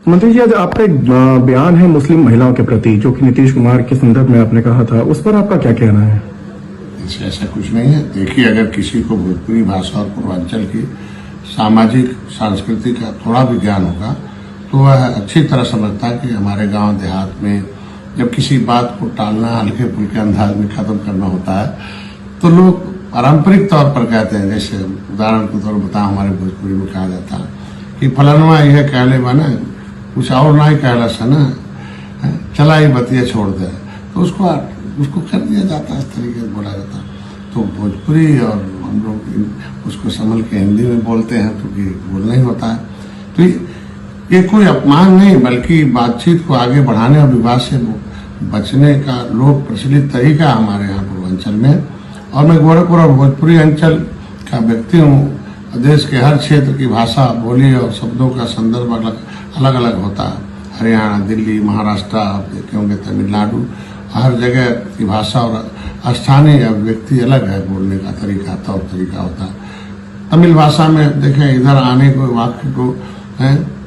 मंत्री जी, आज आपका एक बयान है मुस्लिम महिलाओं के प्रति जो कि नीतीश कुमार के संदर्भ में आपने कहा था, उस पर आपका क्या कहना है? ऐसा कुछ नहीं है। देखिए, अगर किसी को भोजपुरी भाषा और पूर्वांचल की सामाजिक संस्कृति का थोड़ा भी ज्ञान होगा तो वह अच्छी तरह समझता है कि हमारे गांव देहात में जब किसी बात को टालना, हल्के फुल्के अंदाज में खत्म करना होता है तो लोग पारंपरिक तौर पर कहते हैं। जैसे उदाहरण के तौर पर बताओ, हमारे भोजपुरी में कहा जाता है कि फलनवा यह कहले बना कुछ और ना ही कहला सा ना, चला ही बतिया छोड़ दे, तो उसको कर दिया जाता है, इस तरीके से बोला जाता है। तो भोजपुरी और हम लोग उसको संभल के हिंदी में बोलते हैं क्योंकि बोलना ही होता है। तो ये कोई अपमान नहीं, बल्कि बातचीत को आगे बढ़ाने और विवाद से बचने का लोक प्रचलित तरीका हमारे यहाँ पूर्वांचल में। और मैं गोरखपुर और भोजपुरी अंचल का व्यक्ति हूँ। देश के हर क्षेत्र की भाषा, बोली और शब्दों का संदर्भ अलग अलग होता है। हरियाणा, दिल्ली, महाराष्ट्र, आप देखे होंगे तमिलनाडु, हर जगह की भाषा और स्थानीय अभिव्यक्ति अलग है, बोलने का तरीका, तौर तरीका होता है। तमिल भाषा में देखें, इधर आने को वाक्य को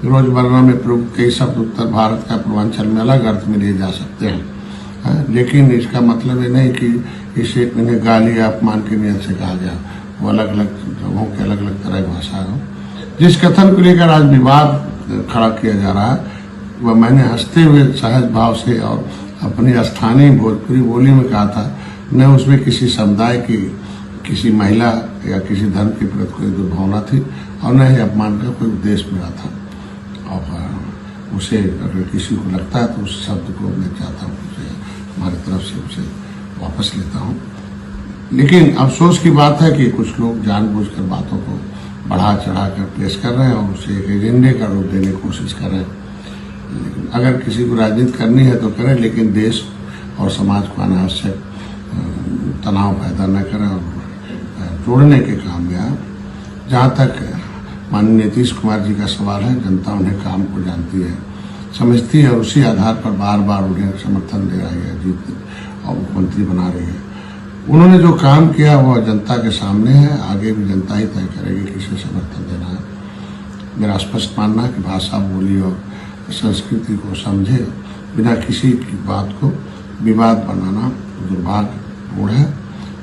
रोजमर्रा में प्रयुक्त कई शब्द उत्तर भारत का पूर्वांचल में अलग अर्थ में लिए जा सकते हैं, लेकिन इसका मतलब ये नहीं कि इसे इन्हें गाली या अपमान की नियत से कहा गया। वो अलग अलग जगहों के अलग अलग तरह की भाषा है। जिस कथन को लेकर आज विवाद खड़ा किया जा रहा है वह मैंने हंसते हुए सहज भाव से और अपनी स्थानीय भोजपुरी बोली में कहा था। न उसमें किसी समुदाय की, किसी महिला या किसी धर्म के प्रति कोई दुर्भावना थी और न ही अपमान का कोई उद्देश्य मेरा था। और उसे अगर किसी को लगता है तो उस शब्द को मैं चाहता हूँ उसे हमारी तरफ से उसे वापस लेता हूँ। लेकिन अफसोस की बात है कि कुछ लोग जानबूझकर बातों को बढ़ा चढ़ा कर पेश कर रहे हैं और उसे एक एजेंडे का रूप देने की कोशिश कर रहे हैं। लेकिन अगर किसी को राजनीति करनी है तो करें, लेकिन देश और समाज को अनावश्यक तनाव पैदा न करें और जोड़ने के काम में आए। जहाँ तक माननीय नीतीश कुमार जी का सवाल है, जनता उन्हें काम को जानती है, समझती है और उसी आधार पर बार बार उन्हें समर्थन दे रही है, जीत और मुख्यमंत्री बना रही है। उन्होंने जो काम किया वह जनता के सामने है, आगे भी जनता ही तय करेगी किसे समर्थन देना है। मेरा स्पष्ट मानना है कि भाषा, बोली और संस्कृति को समझे बिना किसी की बात को विवाद बनाना दुर्भाग्यपूर्ण है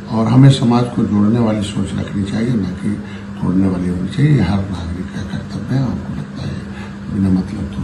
और हमें समाज को जोड़ने वाली सोच रखनी चाहिए, न कि तोड़ने वाली होनी चाहिए। हर नागरिक का कर्तव्य है। हमको लगता है बिना मतलब तो